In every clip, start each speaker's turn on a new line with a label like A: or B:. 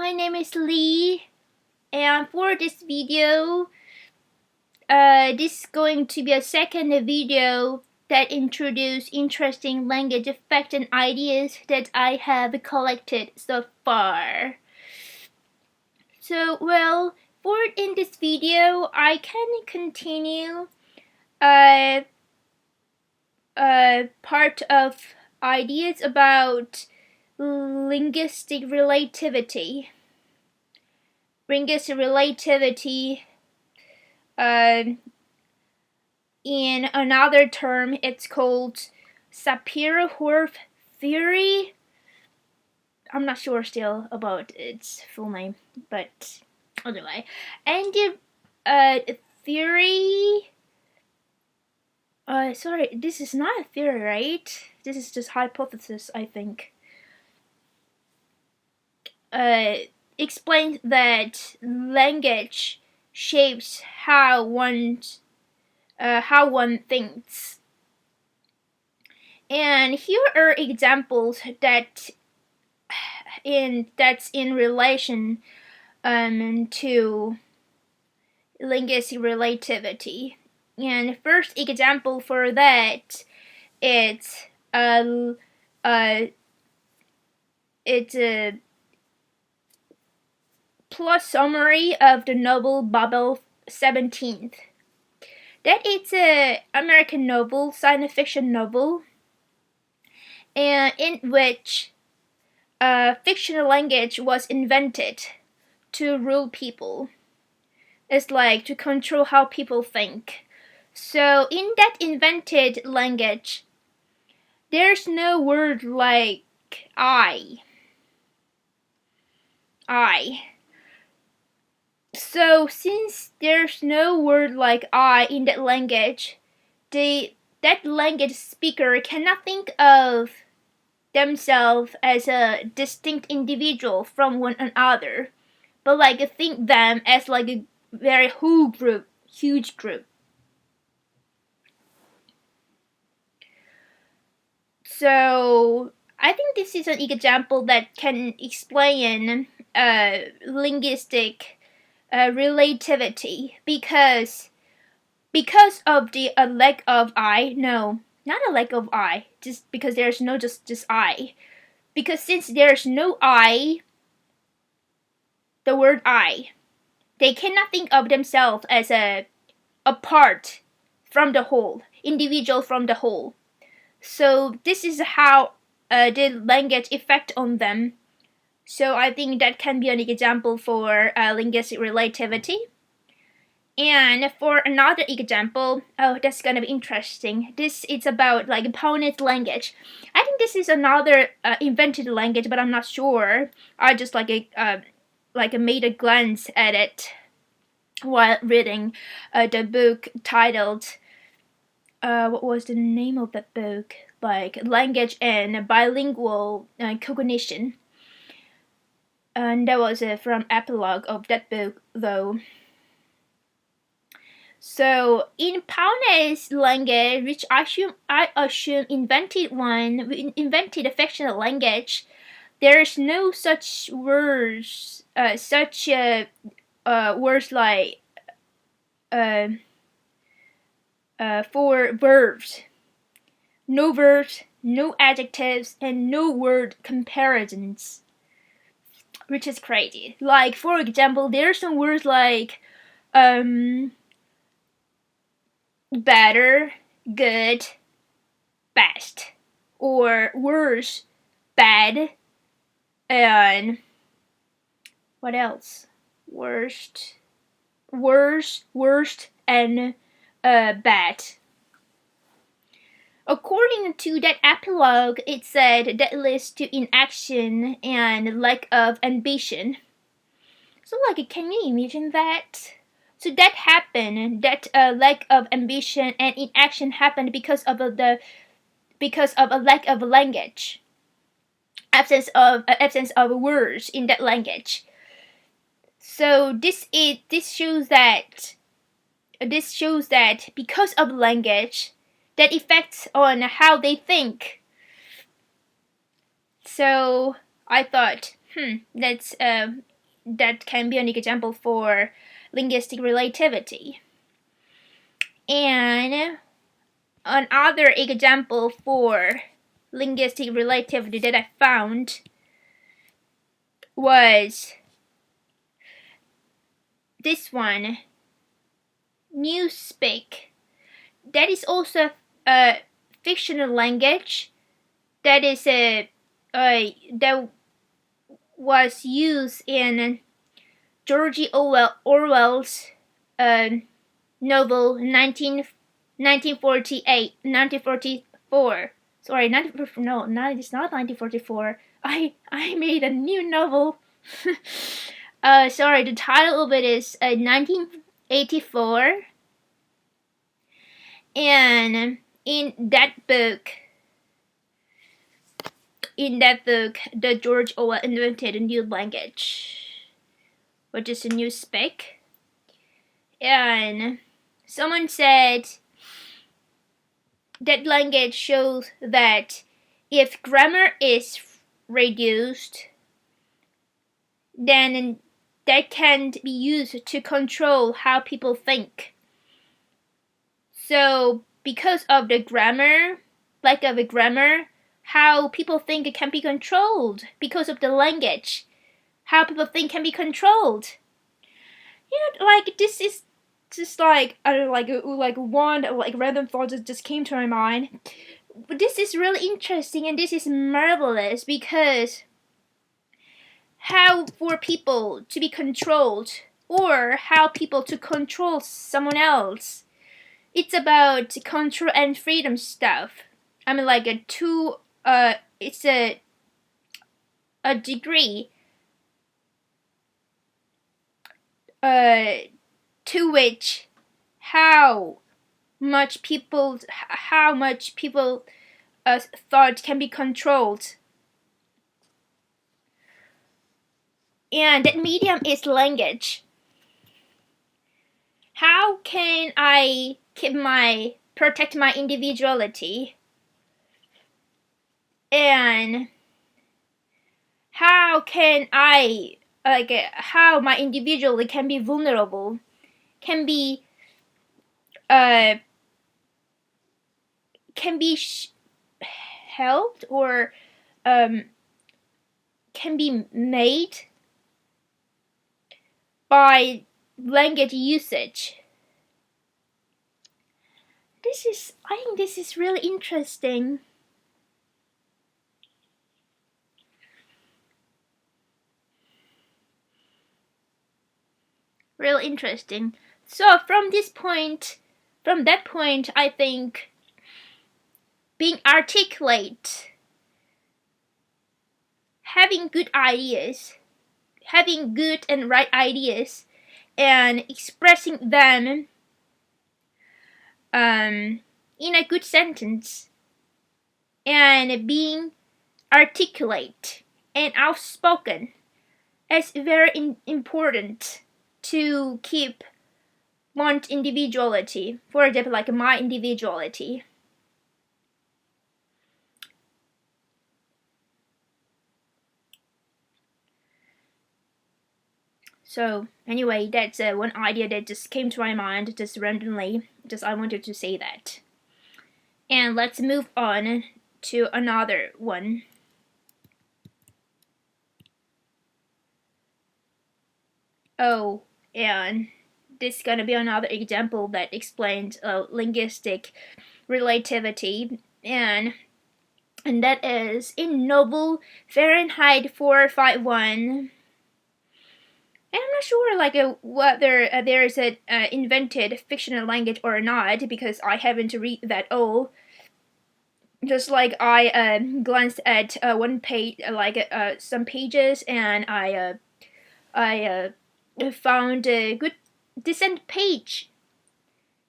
A: my name is Lee, and for this video, this is going to be a second video that introduces interesting language effects and ideas that I have collected so far. So, in this video, I can continue part of ideas about linguistic relativity. Linguistic relativity, in another term, it's called Sapir-Whorf theory. I'm not sure still about its full name, but anyway. And the theory. Sorry, this is not a theory, right? This is just hypothesis, I think. Explains that language shapes how one thinks. And here are examples that's in relation to linguistic relativity. And first example for that, it's a plus summary of the novel Babel 17th. That it's a American novel, science fiction novel, and in which fictional language was invented to rule people. It's like to control how people think. So in that invented language, there's no word like I. So since there's no word like I in that language, that language speaker cannot think of themselves as a distinct individual from one another, but like think them as like a very huge group. So I think this is an example that can explain linguistic relativity because of the lack of I. No, not a lack of I. Just because there's no just I. Because since there's no I, the word I, they cannot think of themselves as a part from the whole, individual from the whole. So this is how the language effect on them. So I think that can be an example for linguistic relativity. And for another example, that's gonna be interesting. This is about like Paonese language. I think this is another invented language, but I'm not sure. I just made a glance at it while reading the book titled what was the name of that book? Like Language and Bilingual Cognition. And that was from epilogue of that book, though. So in Paonese language, which I assume invented a fictional language, there's no such words, words like for verbs. No verbs, no adjectives, and no word comparisons, which is crazy. Like, for example, there's some words like better, good, best, or worse, bad, and what else? Worst, and bad. According to that epilogue, it said that leads to inaction and lack of ambition. So, like, can you imagine that? So that happened. That lack of ambition and inaction happened because of a lack of language, absence of words in that language. So this shows that because of language, that affects on how they think. So I thought, that's that can be an example for linguistic relativity. And another example for linguistic relativity that I found was this one, Newspeak. That is also a fictional language that is that was used in George Orwell's novel 1944. Sorry, it's not 1944. I made a new novel. Sorry, the title of it is 1984. And in that book, the George Orwell invented a new language, which is a Newspeak. And someone said that language shows that if grammar is reduced, then that can be used to control how people think. So because of the grammar, lack of a grammar, how people think it can be controlled. Because of the language, how people think can be controlled. Like this is just like I don't know, like one random thought that just came to my mind. But this is really interesting and this is marvelous because how for people to be controlled or how people to control someone else. It's about control and freedom stuff. I mean, like it's a degree to which how much people thought can be controlled, and that medium is language. How can I protect my individuality? And how can I how my individuality can be vulnerable, can be helped or can be made by language usage. I think this is really interesting. Real interesting. So from that point, I think being articulate, having good ideas, having good and right ideas, and expressing them in a good sentence, and being articulate and outspoken is very important to keep one's individuality. For example, like my individuality. So anyway, that's one idea that just came to my mind just randomly. Just I wanted to say that. And let's move on to another one. Oh, and this is gonna be another example that explains linguistic relativity, and that is in novel Fahrenheit 451. And I'm not sure whether there is an invented fictional language or not, because I haven't read that all. Just like I glanced at one page, some pages, and I found a good decent page.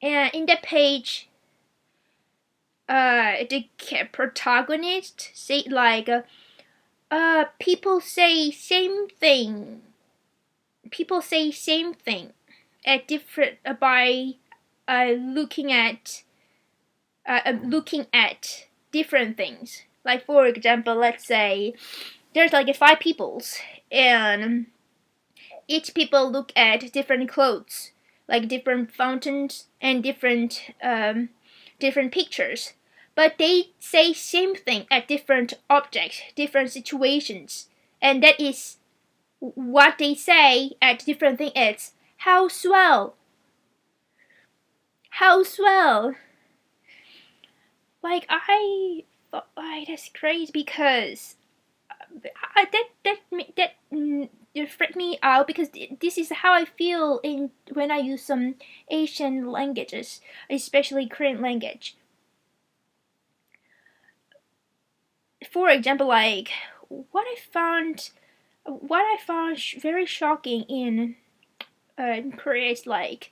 A: And in that page, the protagonist say people say same thing. People say same thing at different by looking at different things. Like for example, let's say there's like 5 peoples, and each people look at different clothes, like different fountains and different pictures, but they say same thing at different objects, different situations, and that is what they say at different things. It's how swell, how swell. Like I thought, like that's crazy because that freaked me out because this is how I feel when I use some Asian languages, especially Korean language. For example, like what I found very shocking in Korea is like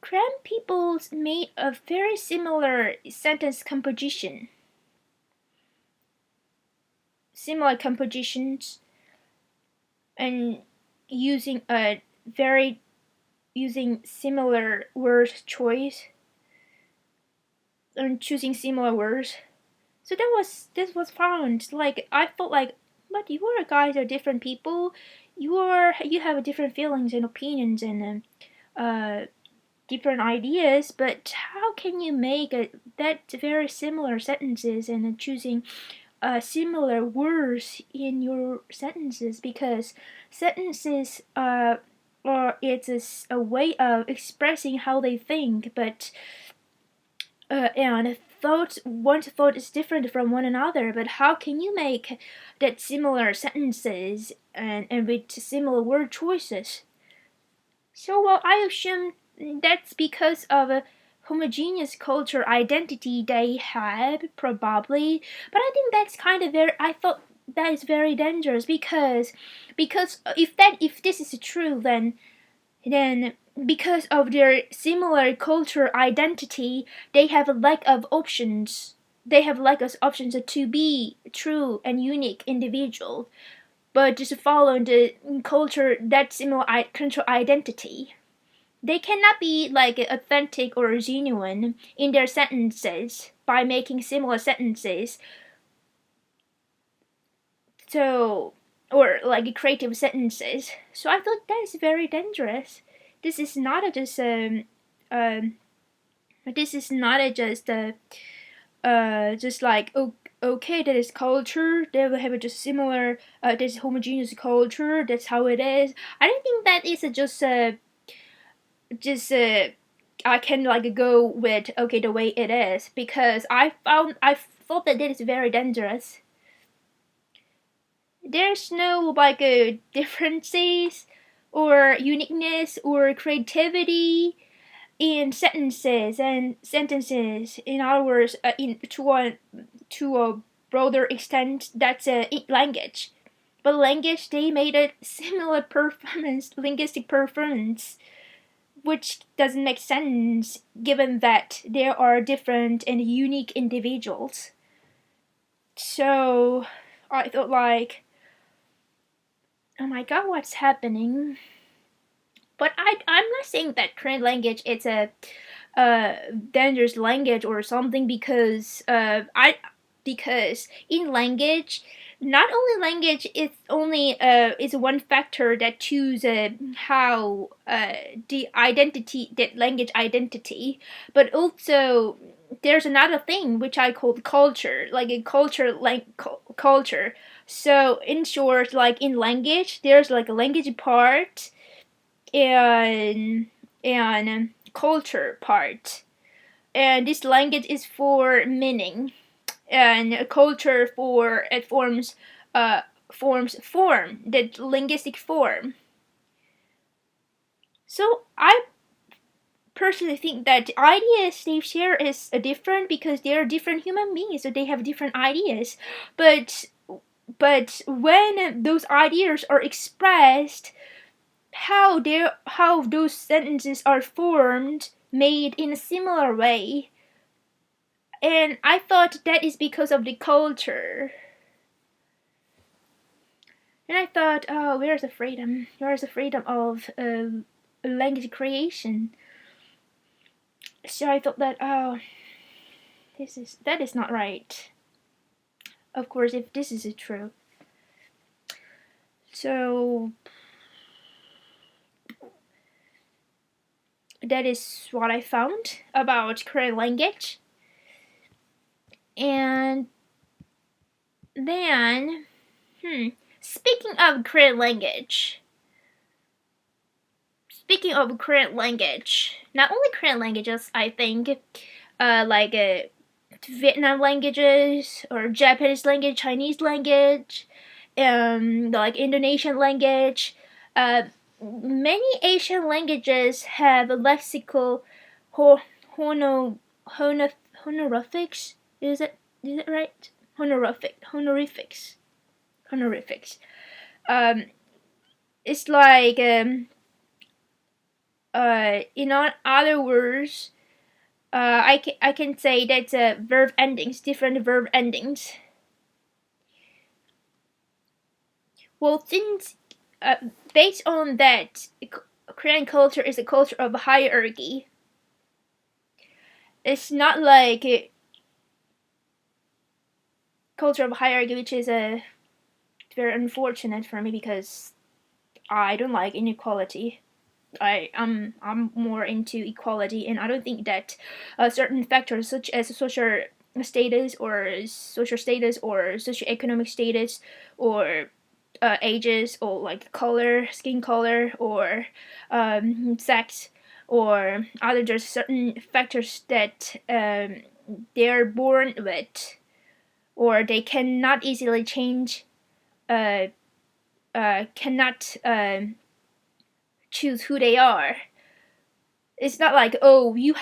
A: Korean people made a very similar sentence composition, similar compositions, and using similar word choice and choosing similar words. So this was found. Like I felt like, but you guys are different people. You have different feelings and opinions and different ideas. But how can you make that very similar sentences and choosing similar words in your sentences? Because sentences or it's a way of expressing how they think, but and one thought is different from one another, but how can you make that similar sentences and with similar word choices? So, well, I assume that's because of a homogeneous culture identity they had, probably. But I think that's kind of I thought that is very dangerous because if this is true, then because of their similar cultural identity, they have a lack of options. They have lack of options to be true and unique individual, but just follow the culture that similar cultural identity. They cannot be like authentic or genuine in their sentences by making similar sentences. So, or like creative sentences. So I thought that is very dangerous. This is not a just um this is not a just like okay, that is culture. They will have a just similar this homogeneous culture. That's how it is. I don't think that is just I can like go with okay the way it is, because I thought that is very dangerous. There's no like differences or uniqueness or creativity in sentences and sentences. In other words, to a broader extent, that's language. But language, they made a similar performance, linguistic performance, which doesn't make sense given that there are different and unique individuals. So I thought like, oh my god, what's happening? But I'm not saying that Korean language is a dangerous language or something, because because in language, not only language is one factor that choose how the identity, that language identity, but also there's another thing which I call culture, like a culture, culture. So in short, like in language, there's like a language part and culture part, and this language is for meaning, and culture for it forms form the linguistic form. So I personally think that the ideas they share is different because they are different human beings, so they have different ideas, but when those ideas are expressed, how those sentences are formed, made in a similar way, and I thought that is because of the culture. And I thought, oh, where's the freedom? Where's the freedom of language creation? So I thought that, oh, that is not right. Of course, if this is true. So that is what I found about Korean language. And then, speaking of Korean language, not only Korean languages, I think, Vietnam languages or Japanese language, Chinese language, like Indonesian language. Many Asian languages have lexical honorifics. Is it right? Honorifics. It's like in other words, I can say that verb endings, different verb endings. Well, since based on that, Korean culture is a culture of hierarchy. It's not like a culture of hierarchy, which is very unfortunate for me because I don't like inequality. I'm more into equality, and I don't think that certain factors such as social status or socioeconomic status or ages or like color, skin color, or sex, or other just certain factors that they're born with, or they cannot easily change, cannot choose who they are. It's not like, oh, you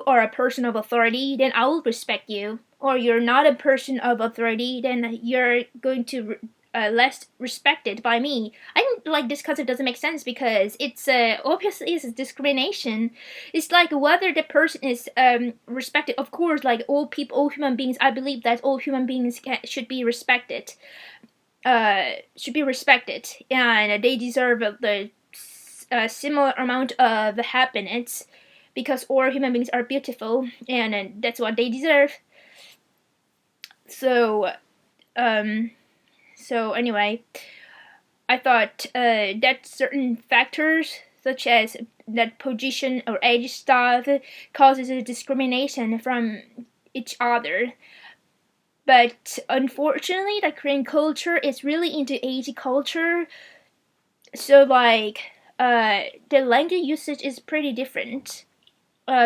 A: are a person of authority, then I will respect you, or you're not a person of authority, then you're going to less respected by me. I think like this concept doesn't make sense because it's obviously it's discrimination. It's like whether the person is respected. Of course, like all human beings, I believe that all human beings should be respected. And they deserve the similar amount of happiness because all human beings are beautiful, and that's what they deserve. So anyway, I thought that certain factors such as that position or age stuff causes a discrimination from each other. But unfortunately, the Korean culture is really into age culture. So like the language usage is pretty different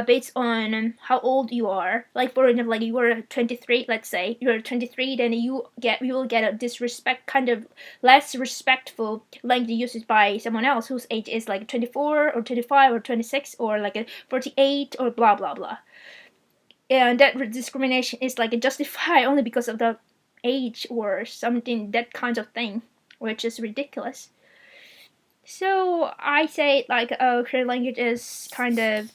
A: based on how old you are. Like for example, like you were 23, let's say you're 23, then you will get a disrespect, kind of less respectful language usage by someone else whose age is like 24 or 25 or 26 or like a 48 or blah blah blah. And that discrimination is like justified only because of the age or something, that kind of thing, which is ridiculous. So I say like Korean language is kind of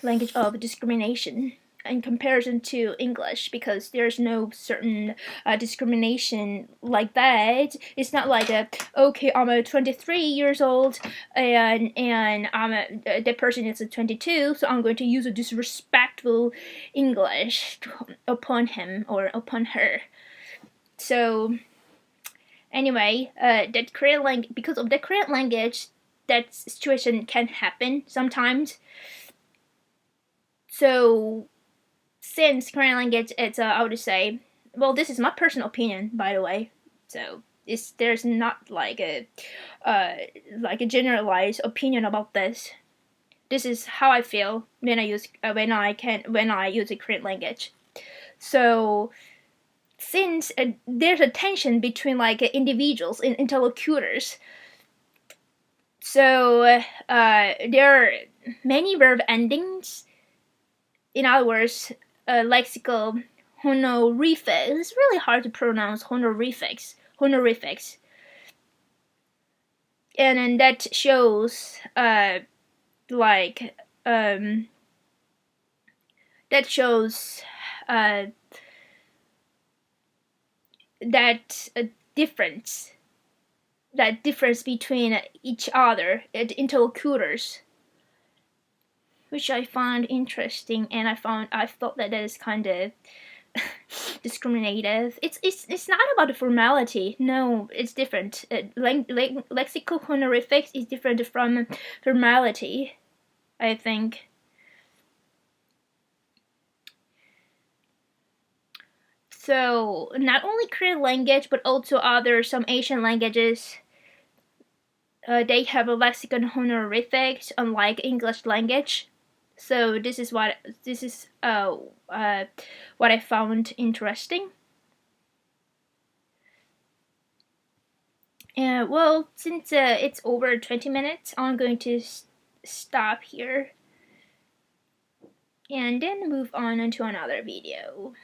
A: language of discrimination in comparison to English, because there's no certain discrimination like that. It's not like okay, I'm a 23 years old and that person is a 22, so I'm going to use a disrespectful English upon him or upon her. So anyway, that Korean language, because of the Korean language, that situation can happen sometimes. So since Korean language, it's I would say, well, this is my personal opinion, by the way. So there's not like a generalized opinion about this. This is how I feel when I use the Korean language. So since there's a tension between like individuals and interlocutors, so there are many verb endings. In other words, lexical honorifics. It's really hard to pronounce honorifics. And then that shows that difference between each other, interlocutors, which I find interesting, and I thought that is kind of discriminative. It's not about the formality. No, it's different. Lexical honorifics is different from formality. I think. So not only Korean language, but also some Asian languages. They have a lexicon honorifics, unlike English language. So this is what I found interesting. Well, since it's over 20 minutes, I'm going to stop here and then move on to another video.